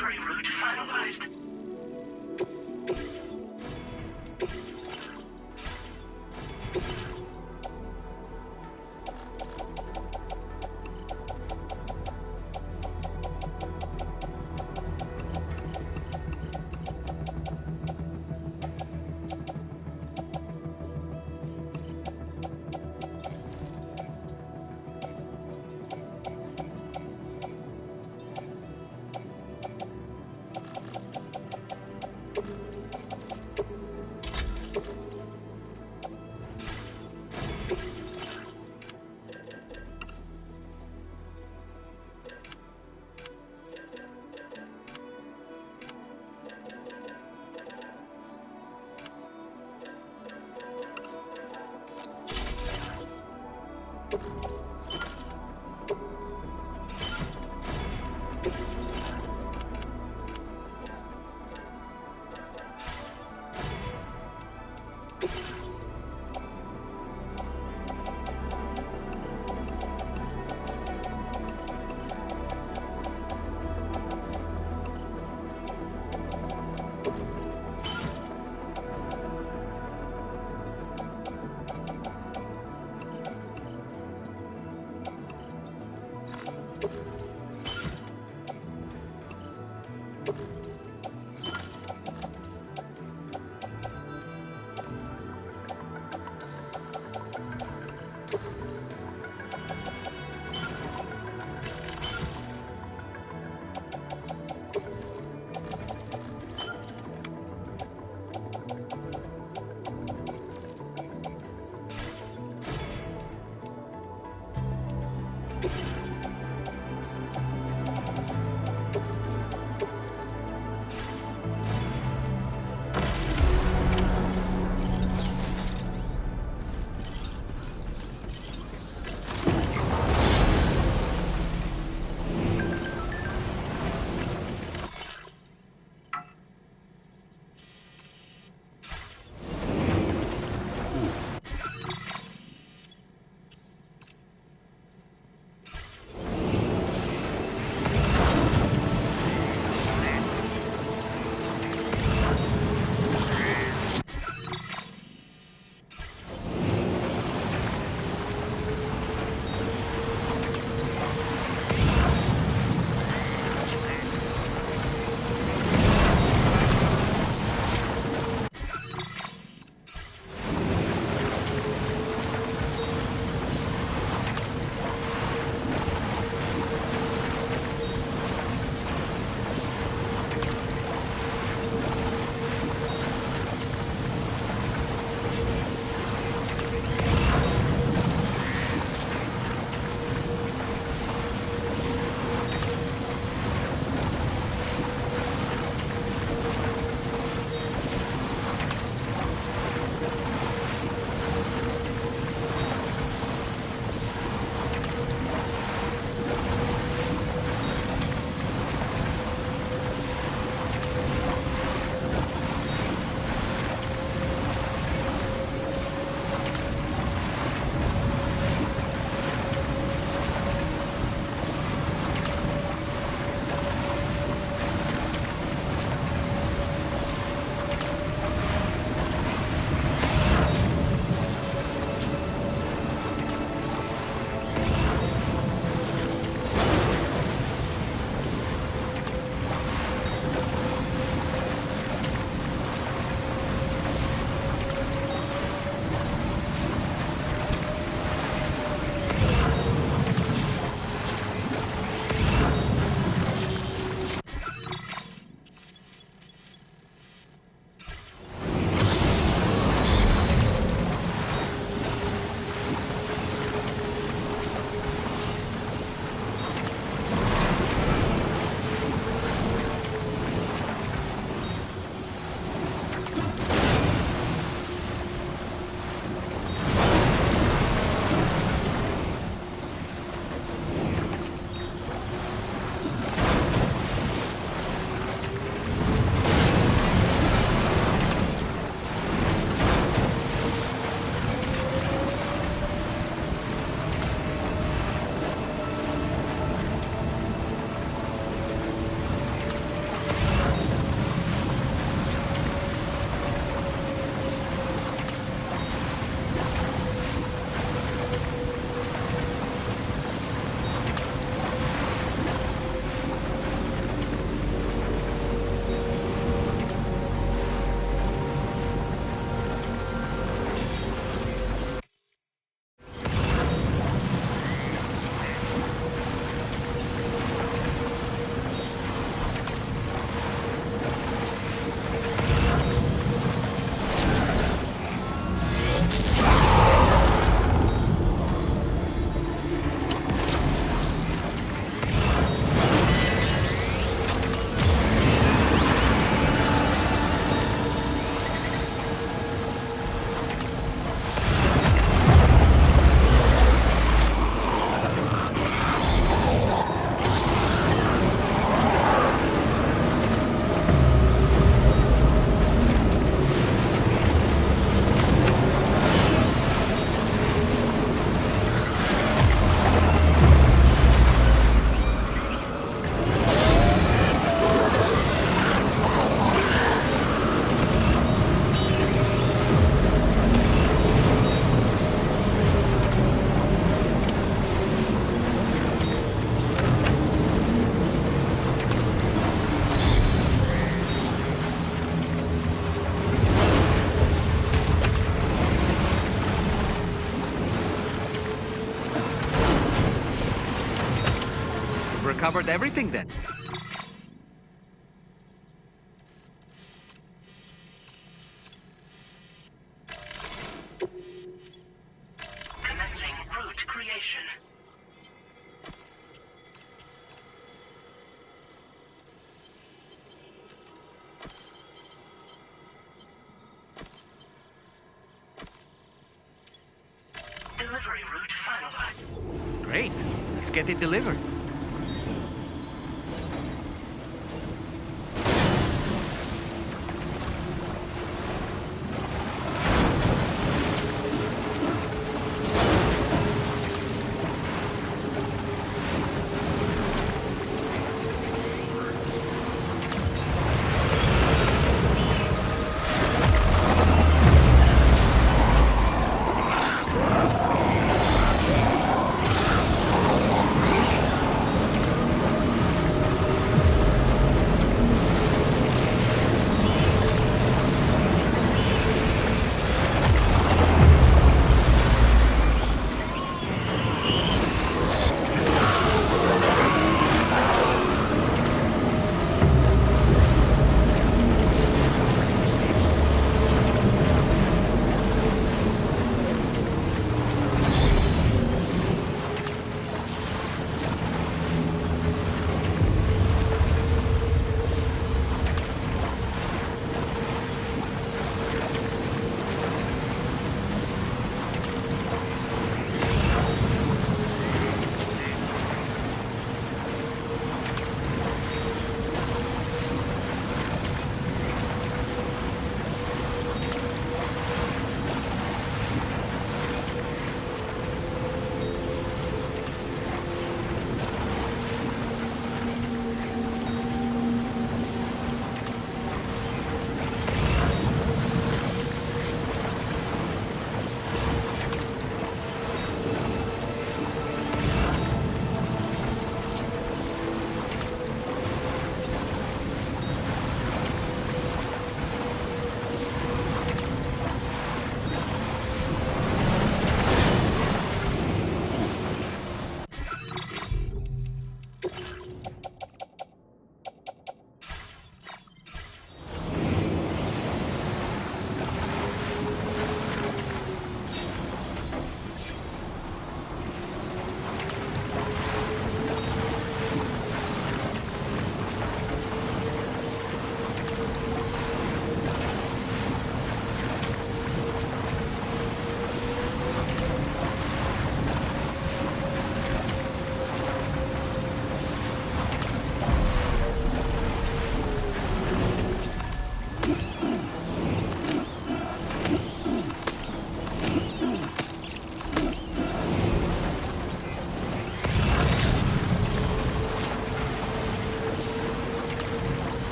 delivery route finalized. covered everything then. Commencing route creation. Delivery route finalized. Great. Let's get it delivered.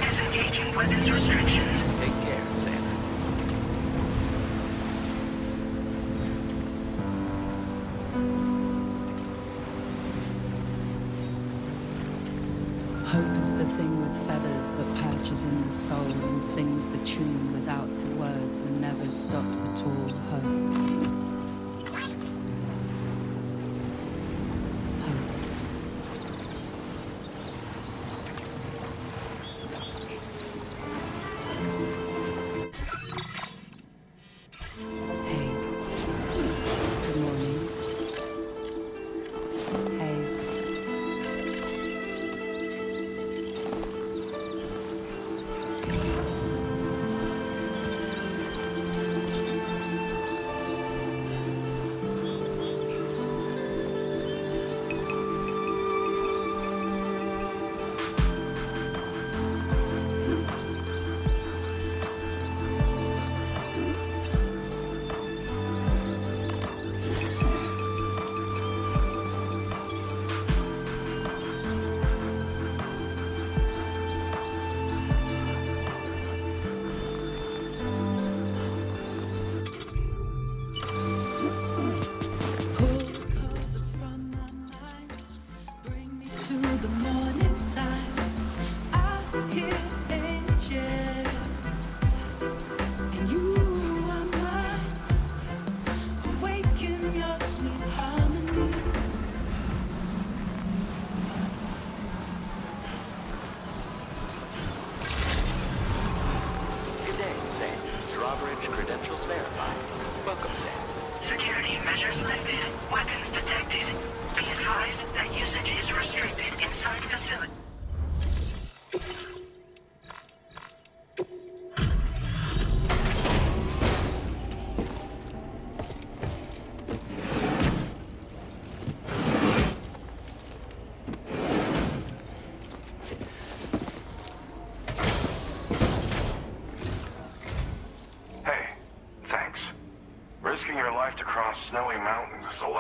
Disengaging weapons restrictions. Take care, Sam. Hope is the thing with feathers that perches in the soul and sings the tune without the words and never stops at all. Hope. Hey. Good morning. Hey.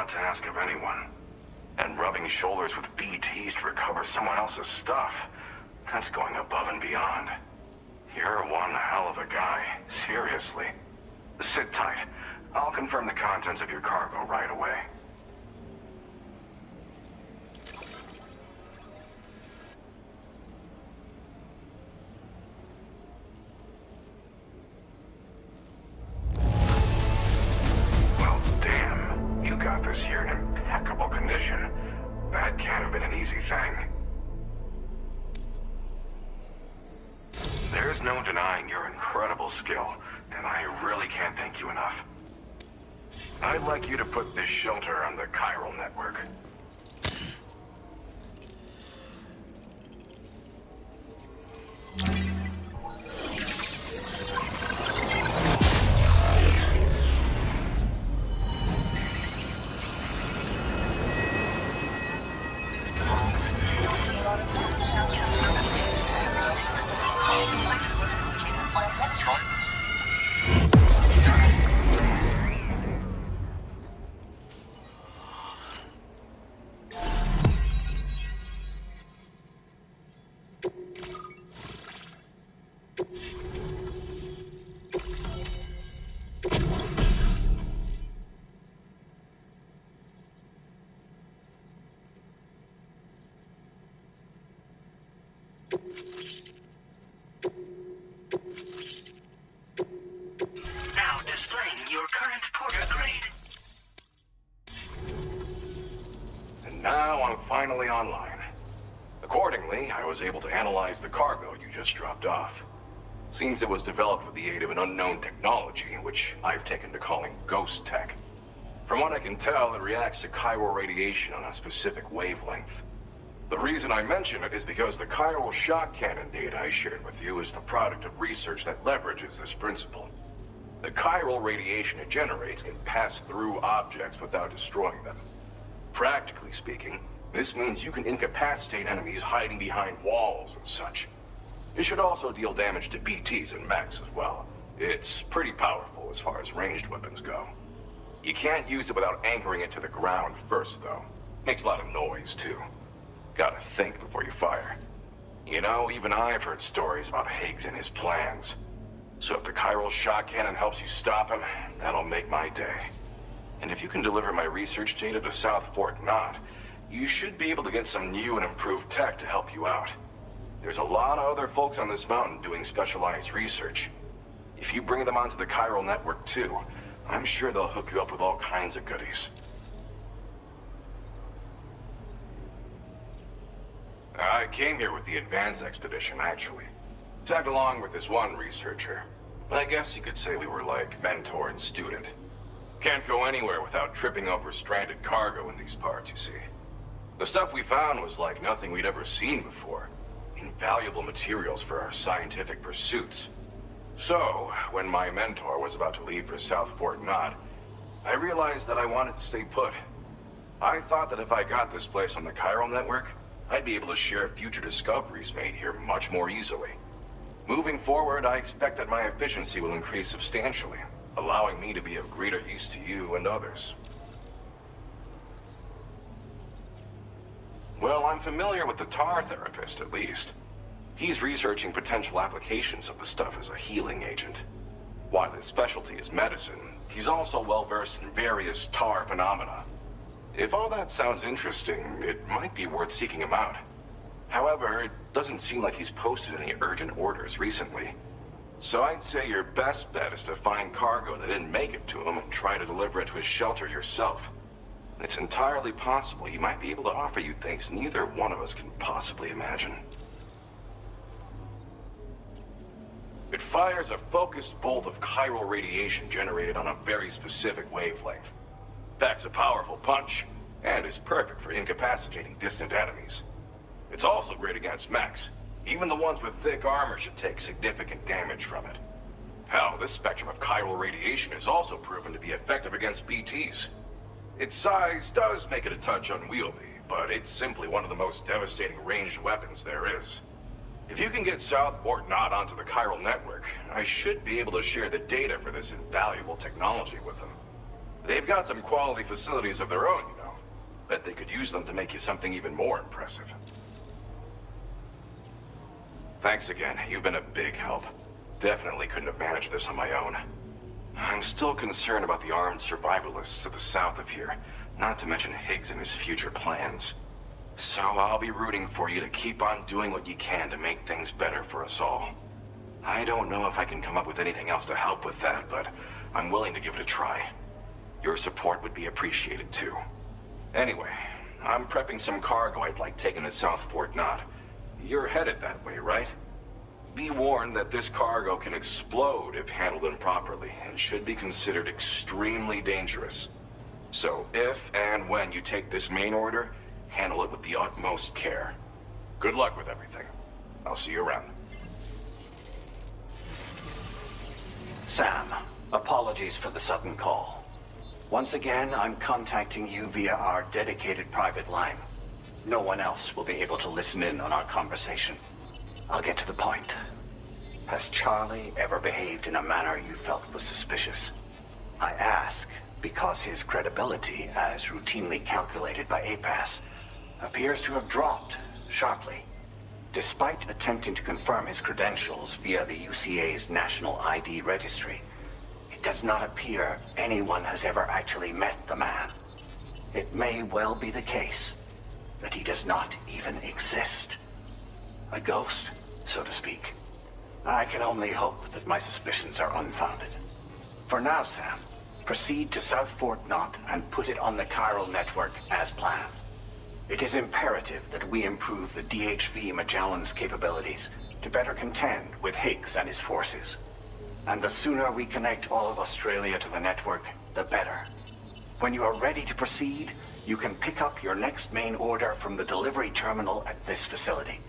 lot to ask of anyone. And rubbing shoulders with BTs to recover someone else's stuff, that's going above and beyond. You're one hell of a guy, seriously. Sit tight. I'll confirm the contents of your cargo right away. Well, damn. You got this here in impeccable condition. That can't have been an easy thing. There's no denying your incredible skill, and I really can't thank you enough. I'd like you to put this shelter on the chiral network. Now displaying your current porter grade. And now I'm finally online. Accordingly, I was able to analyze the cargo you just dropped off. Seems it was developed with the aid of an unknown technology, which I've taken to calling ghost tech. From what I can tell, it reacts to chiral radiation on a specific wavelength. The reason I mention it is because the chiral shock cannon data I shared with you is the product of research that leverages this principle. The chiral radiation it generates can pass through objects without destroying them. Practically speaking, this means you can incapacitate enemies hiding behind walls and such. It should also deal damage to BTs and mechs as well. It's pretty powerful as far as ranged weapons go. You can't use it without anchoring it to the ground first, though. Makes a lot of noise, too. Gotta think before you fire. You know, even I've heard stories about Higgs and his plans. So if the chiral shock cannon helps you stop him, that'll make my day. And if you can deliver my research data to South Fort Knot, you should be able to get some new and improved tech to help you out. There's a lot of other folks on this mountain doing specialized research. If you bring them onto the chiral network too, I'm sure they'll hook you up with all kinds of goodies. I came here with the advance expedition, actually. Tagged along with this one researcher. I guess you could say we were like mentor and student. Can't go anywhere without tripping over stranded cargo in these parts, you see. The stuff we found was like nothing we'd ever seen before. Invaluable materials for our scientific pursuits. So, when my mentor was about to leave for South Fort Knot, I realized that I wanted to stay put. I thought that if I got this place on the chiral network, I'd be able to share future discoveries made here much more easily. Moving forward, I expect that my efficiency will increase substantially, allowing me to be of greater use to you and others. Well, I'm familiar with the tar therapist, at least. He's researching potential applications of the stuff as a healing agent. While his specialty is medicine, he's also well-versed in various tar phenomena. If all that sounds interesting, it might be worth seeking him out. However, it doesn't seem like he's posted any urgent orders recently. So I'd say your best bet is to find cargo that didn't make it to him and try to deliver it to his shelter yourself. It's entirely possible he might be able to offer you things neither one of us can possibly imagine. It fires a focused bolt of chiral radiation generated on a very specific wavelength. Packs a powerful punch, and is perfect for incapacitating distant enemies. It's also great against mechs. Even the ones with thick armor should take significant damage from it. Hell, this spectrum of chiral radiation is also proven to be effective against BTs. Its size does make it a touch unwieldy, but it's simply one of the most devastating ranged weapons there is. If you can get South Fort Knot onto the chiral network, I should be able to share the data for this invaluable technology with them. They've got some quality facilities of their own, you know. Bet they could use them to make you something even more impressive. Thanks again. You've been a big help. Definitely couldn't have managed this on my own. I'm still concerned about the armed survivalists to the south of here, not to mention Higgs and his future plans. So I'll be rooting for you to keep on doing what you can to make things better for us all. I don't know if I can come up with anything else to help with that, but I'm willing to give it a try. Your support would be appreciated too. Anyway, I'm prepping some cargo I'd like taken to South Fort Knot. You're headed that way, right? Be warned that this cargo can explode if handled improperly, and should be considered extremely dangerous. So if and when you take this main order, handle it with the utmost care. Good luck with everything. I'll see you around. Sam, apologies for the sudden call. Once again, I'm contacting you via our dedicated private line. No one else will be able to listen in on our conversation. I'll get to the point. Has Charlie ever behaved in a manner you felt was suspicious? I ask because his credibility, as routinely calculated by APAS, appears to have dropped sharply. Despite attempting to confirm his credentials via the UCA's National ID Registry, it does not appear anyone has ever actually met the man. It may well be the case that he does not even exist. A ghost, so to speak. I can only hope that my suspicions are unfounded. For now, Sam, proceed to South Fort Knot and put it on the chiral network as planned. It is imperative that we improve the DHV Magellan's capabilities to better contend with Higgs and his forces. And the sooner we connect all of Australia to the network, the better. When you are ready to proceed, you can pick up your next main order from the delivery terminal at this facility.